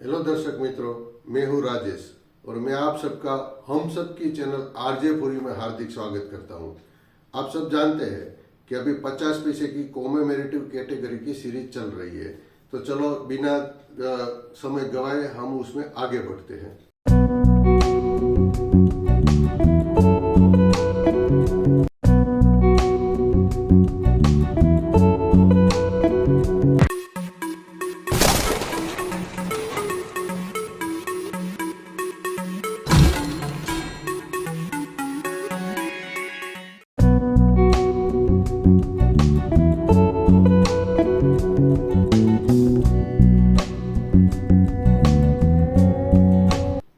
Hello दर्शक मित्रों, मैं हूं राजेश और मैं आप सबका हम सब की चैनल आरजे पुरी में हार्दिक स्वागत करता हूं। आप सब जानते हैं कि अभी 50 पैसे की कॉमेमोरेटिव कैटेगरी की सीरीज चल रही है, तो चलो बिना समय गवाए हम उसमें आगे बढ़ते हैं।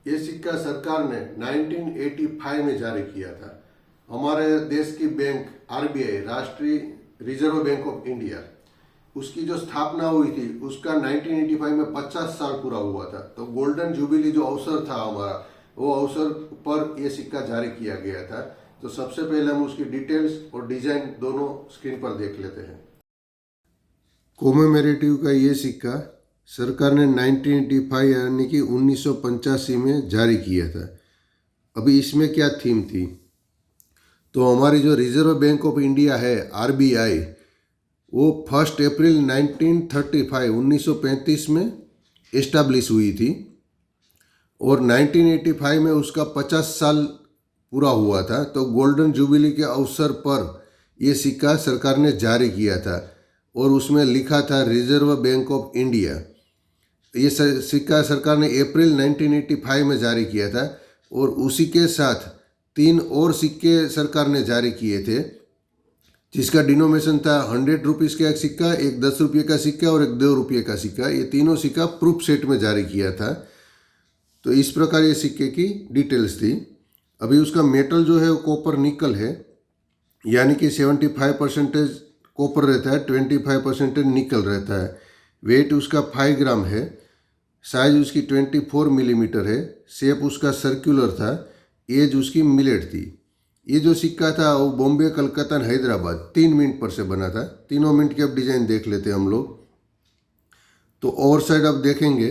ये सिक्का सरकार ने 1985 में जारी किया था। हमारे देश की बैंक आरबीआई, राष्ट्रीय रिजर्व बैंक ऑफ इंडिया, उसकी जो स्थापना हुई थी उसका 1985 में 50 साल पूरा हुआ था। तो गोल्डन जुबिली जो अवसर था हमारा, वो अवसर पर यह सिक्का जारी किया गया था। तो सबसे पहले हम उसकी डिटेल्स और डिजाइन दोनों स्क्रीन पर देख लेते हैं। कॉमेमोरेटिव का ये सिक्का सरकार ने 1985 यानी कि 1985 में जारी किया था। अभी इसमें क्या थीम थी, तो हमारी जो रिजर्व बैंक ऑफ इंडिया है आरबीआई, वो 1 अप्रैल 1935 में इस्टेब्लिश हुई थी और 1985 में उसका 50 साल पूरा हुआ था। तो गोल्डन जुबिली के अवसर पर यह सिक्का सरकार ने जारी किया था और उसमें लिखा था रिजर्व बैंक ऑफ इंडिया। ये सिक्का सरकार ने अप्रैल 1985 में जारी किया था और उसी के साथ 3 और सिक्के सरकार ने जारी किए थे, जिसका डिनोमिनेशन था 100 रुपीज़ का एक सिक्का, एक 10 रुपये का सिक्का और एक 2 रुपये का सिक्का। ये तीनों सिक्का प्रूफ सेट में जारी किया था। तो इस प्रकार ये सिक्के की डिटेल्स थी। अभी उसका मेटल जो है वो कॉपर निकल है, यानी कि 75% कॉपर रहता है, 25% निकल रहता है। वेट उसका 5 ग्राम है। साइज उसकी 24 मिलीमीटर है। शेप उसका सर्कुलर था। एज उसकी मिलेट थी। ये जो सिक्का था वो बॉम्बे, कलकत्ता, हैदराबाद 3 मिनट पर से बना था। तीनों मिनट की अब डिजाइन देख लेते हैं हम लोग। तो ओवर साइड अब देखेंगे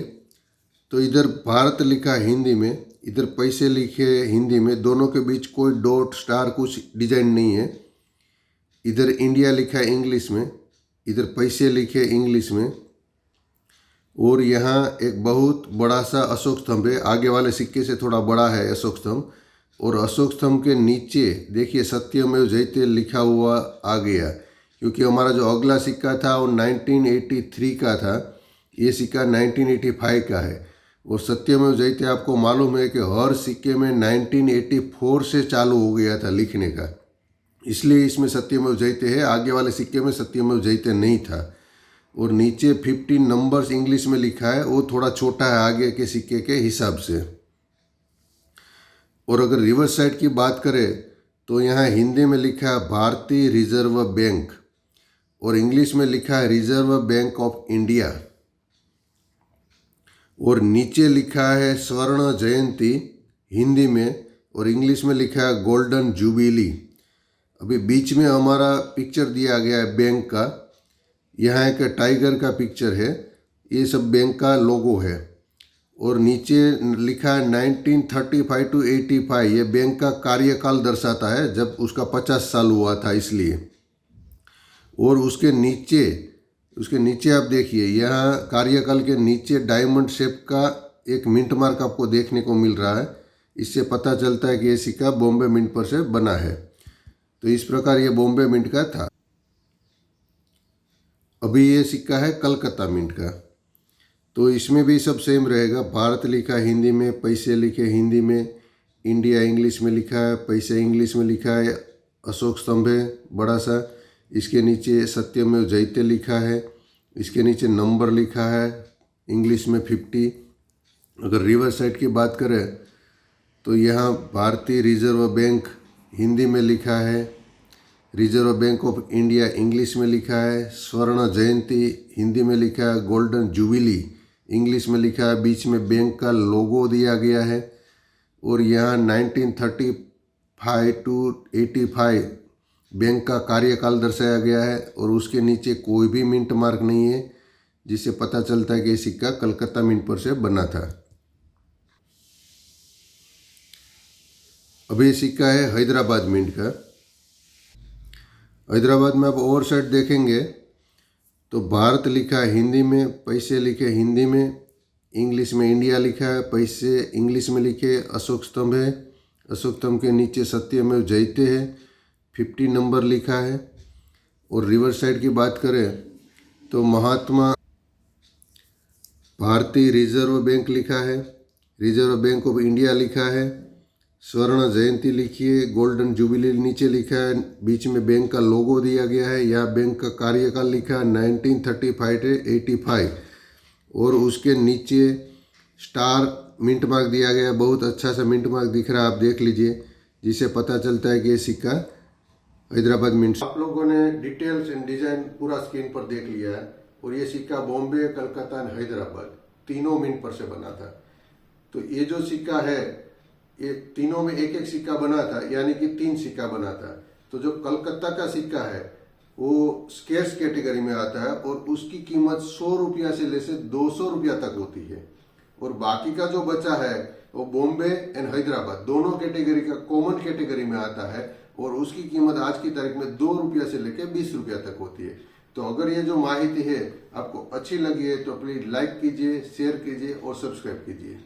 तो इधर भारत लिखा है हिंदी में, इधर पैसे लिखे हिंदी में, दोनों के बीच कोई डॉट स्टार कुछ डिजाइन नहीं है। इधर इंडिया लिखा है इंग्लिश में, इधर पैसे लिखे इंग्लिश में, और यहाँ एक बहुत बड़ा सा अशोक स्तंभ है। आगे वाले सिक्के से थोड़ा बड़ा है अशोक स्तंभ, और अशोक स्तंभ के नीचे देखिए सत्यमेव जयते लिखा हुआ आ गया, क्योंकि हमारा जो अगला सिक्का था वो 1983 का था। ये सिक्का 1985 का है। और सत्यमेव जयते आपको मालूम है कि हर सिक्के में 1984 से चालू हो गया था लिखने का, इसलिए इसमें सत्यमेव जयते है। आगे वाले सिक्के में सत्यमेव जयते नहीं था। और नीचे 15 नंबर्स इंग्लिश में लिखा है, वो थोड़ा छोटा है आगे के सिक्के के हिसाब से। और अगर रिवर्स साइड की बात करें तो यहाँ हिंदी में लिखा है भारतीय रिजर्व बैंक और इंग्लिश में लिखा है रिजर्व बैंक ऑफ इंडिया, और नीचे लिखा है स्वर्ण जयंती हिंदी में और इंग्लिश में लिखा है गोल्डन जुबिली। अभी बीच में हमारा पिक्चर दिया गया है बैंक का। यहाँ एक टाइगर का पिक्चर है। ये सब बैंक का लोगो है। और नीचे लिखा है 1935 to 85। ये बैंक का कार्यकाल दर्शाता है, जब उसका 50 साल हुआ था इसलिए। और उसके नीचे आप देखिए, यहाँ कार्यकाल के नीचे डायमंड शेप का एक मिंट मार्क आपको देखने को मिल रहा है। इससे पता चलता है कि ये सिक्का बॉम्बे मिंट पर से बना है। तो इस प्रकार ये बॉम्बे मिंट का था। अभी ये सिक्का है कलकत्ता मिंट का। तो इसमें भी सब सेम रहेगा। भारत लिखा हिंदी में, पैसे लिखे हिंदी में, इंडिया इंग्लिश में लिखा है, पैसे इंग्लिश में लिखा है, अशोक स्तंभ है बड़ा सा, इसके नीचे सत्यमेव जयते लिखा है, इसके नीचे नंबर लिखा है इंग्लिश में 50। अगर रिवर्स साइड की बात करें तो यहाँ भारतीय रिजर्व बैंक हिंदी में लिखा है, reserve bank of India English में लिखा है, स्वर्ण जयंती हिंदी में लिखा है, गोल्डन जुबिली इंग्लिश में लिखा है, बीच में बैंक का लोगो दिया गया है। और यहाँ 1935 to 85 बैंक का कार्यकाल दर्शाया गया है और उसके नीचे कोई भी मिंट मार्क नहीं है। जिससे पता चलता है कि ये सिक्का कलकत्ता मिंट पर से बना था। अभी ये सिक्का है हैदराबाद मिंट का। हैदराबाद में आप ओवर साइड देखेंगे तो भारत लिखा है हिंदी में, पैसे लिखे हिंदी में, इंग्लिश में इंडिया लिखा है, पैसे इंग्लिश में लिखे, अशोक स्तंभ है, अशोक स्तंभ के नीचे सत्यमेव जयते है, 50 नंबर लिखा है। और रिवर साइड की बात करें तो महात्मा भारतीय रिजर्व बैंक लिखा है, रिजर्व बैंक ऑफ इंडिया लिखा है, स्वर्ण जयंती लिखी है, गोल्डन जुबिली नीचे लिखा है, बीच में बैंक का लोगो दिया गया है, या बैंक का कार्यकाल लिखा है 1935 से 85, और उसके नीचे स्टार मिंट मार्क दिया गया है। बहुत अच्छा सा मिंट मार्क दिख रहा है, आप देख लीजिए, जिससे पता चलता है कि ये सिक्का हैदराबाद मिंट। आप लोगों ने डिटेल्स एंड डिजाइन पूरा स्क्रीन पर देख लिया है। और ये सिक्का बॉम्बे, कलकत्ता एंड हैदराबाद तीनों मिंट पर से बना था। तो ये जो सिक्का है ये तीनों में एक एक सिक्का बना था, यानी कि 3 सिक्का बना था। तो जो कलकत्ता का सिक्का है वो स्केर्स कैटेगरी में आता है और उसकी कीमत 100 रुपया से लेकर 200 रुपया तक होती है। और बाकी का जो बचा है वो बॉम्बे एंड हैदराबाद दोनों कैटेगरी का कॉमन कैटेगरी में आता है और उसकी कीमत आज की तारीख में 2 रुपया से लेकर 20 रुपया तक होती है। तो अगर ये जो माहिती है आपको अच्छी लगी है तो प्लीज लाइक कीजिए, शेयर कीजिए और सब्सक्राइब कीजिए।